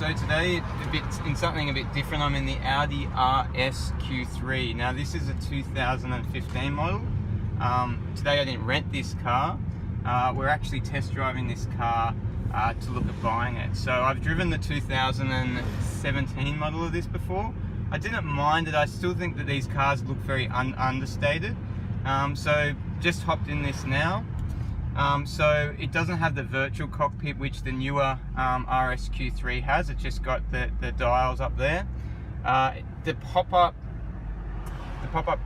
So today, in something a bit different, I'm in the Audi RSQ3. Now this is a 2015 model. Today I didn't rent this car. We're actually test driving this car to look at buying it. So I've driven the 2017 model of this before. I didn't mind it. I still think that these cars look very understated. So just hopped in this now. So it doesn't have the virtual cockpit which the newer RSQ3 has. It's just got the dials up there. The pop-up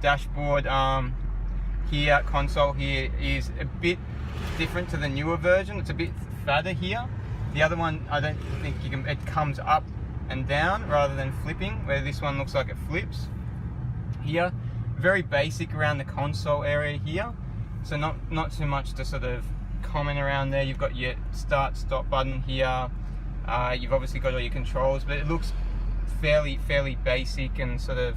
dashboard here, console here, is a bit different to the newer version. It's a bit fatter here. The other one, I don't think you can, it comes up and down rather than flipping, where this one looks like it flips here. Very basic around the console area here. So not too much to sort of comment around there. You've got your start stop button here. You've obviously got all your controls, but it looks fairly basic and sort of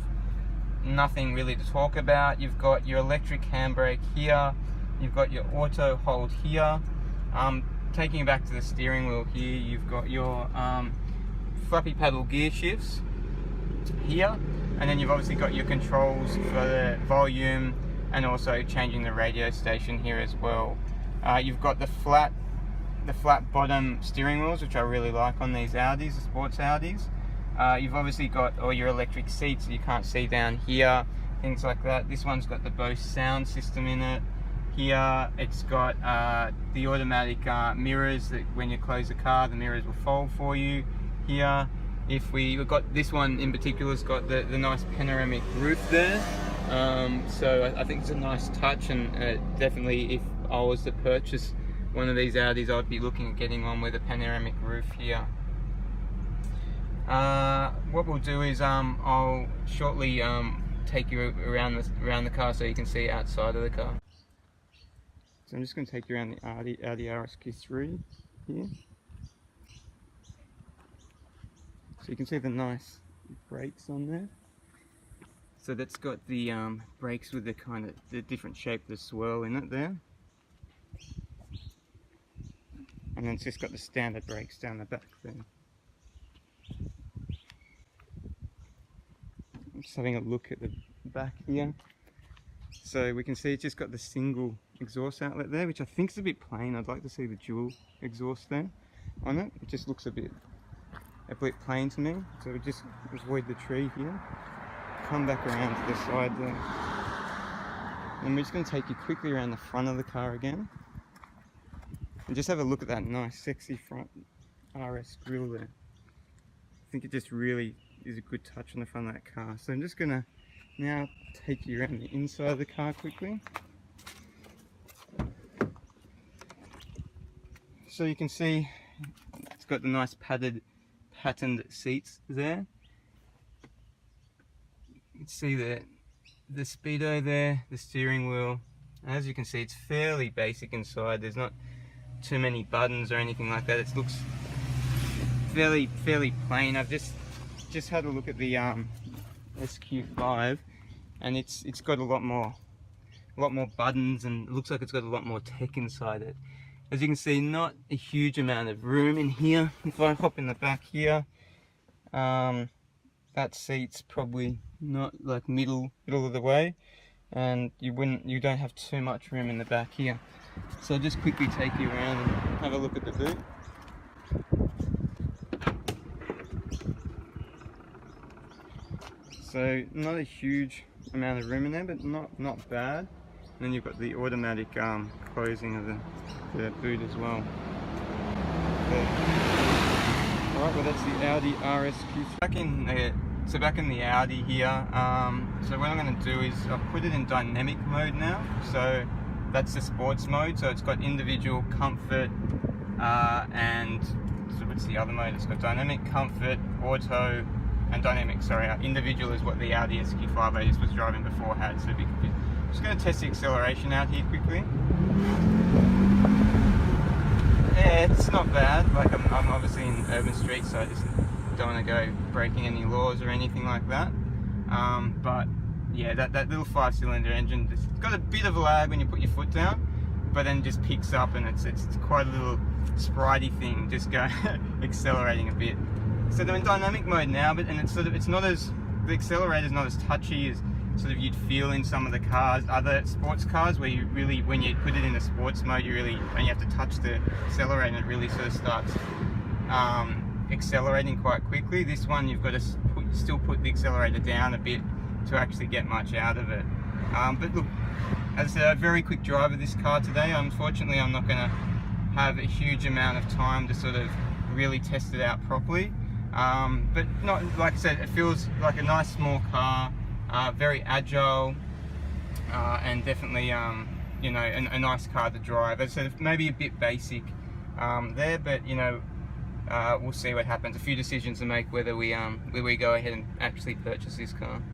nothing really to talk about. You've got your electric handbrake here. You've got your auto hold here. Taking it back to the steering wheel here, you've got your flappy paddle gear shifts here, and then you've obviously got your controls for the volume and also changing the radio station here as well. You've got the flat bottom steering wheels, which I really like on these Audis, the sports Audis. You've obviously got all your electric seats that you can't see down here, things like that. This one's got the Bose sound system in it. Here it's got the automatic mirrors that when you close the car, the mirrors will fold for you. Here, we've got this one in particular, has got the nice panoramic roof there. So I think it's a nice touch, and definitely if I was to purchase one of these Audis, I'd be looking at getting one with a panoramic roof here. What we'll do is I'll shortly take you around the car so you can see outside of the car. So I'm just going to take you around the Audi RSQ3 here. So you can see the nice brakes on there. So that's got the brakes with the different shape, the swirl in it there. And then it's just got the standard brakes down the back there. I'm just having a look at the back here. So we can see it's just got the single exhaust outlet there, which I think is a bit plain. I'd like to see the dual exhaust there on it. It just looks a bit plain to me. So we just avoid the tree here. Come back around to the side there. And we're just going to take you quickly around the front of the car again. And just have a look at that nice sexy front RS grille there. I think it just really is a good touch on the front of that car. So I'm just going to now take you around the inside of the car quickly. So you can see it's got the nice patterned seats there. You can see the speedo there, the steering wheel. And as you can see, it's fairly basic inside. There's not too many buttons or anything like that. It looks fairly plain. I've just had a look at the SQ5, and it's got a lot more buttons, and it looks like it's got a lot more tech inside it. As you can see, not a huge amount of room in here. If I hop in the back here, that seat's probably not like middle of the way, and you don't have too much room in the back here. So I'll just quickly take you around and have a look at the boot. So not a huge amount of room in there, but not bad. And then you've got the automatic closing of the boot as well. Alright, well that's the Audi RSQ3. Back in the Audi here. So what I'm going to do is I'll put it in dynamic mode now. So that's the sports mode. So it's got individual, comfort, and so what's the other mode? It's got dynamic, comfort, auto, and dynamic. Sorry, individual is what the Audi RSQ5 I was driving before had. So I'm just going to test the acceleration out here quickly. Yeah, it's not bad. Like I'm obviously in urban streets, so I just don't want to go breaking any laws or anything like that. But yeah, that little 5-cylinder engine, it's got a bit of a lag when you put your foot down, but then just picks up, and it's quite a little spritey thing, just go accelerating a bit. So they're in dynamic mode now, but and it's not as, the accelerator's not as touchy as sort of you'd feel in some of the cars, other sports cars, where you really, when you put it in a sports mode, you really only have to touch the accelerator and it really sort of starts accelerating quite quickly. This one you've got to still put the accelerator down a bit to actually get much out of it. But look, as I said, a very quick drive of this car today. Unfortunately, I'm not going to have a huge amount of time to sort of really test it out properly. But not, like I said, it feels like a nice small car, very agile, and definitely you know, a nice car to drive. As I said, maybe a bit basic there, but you know, we'll see what happens. A few decisions to make whether we go ahead and actually purchase this car.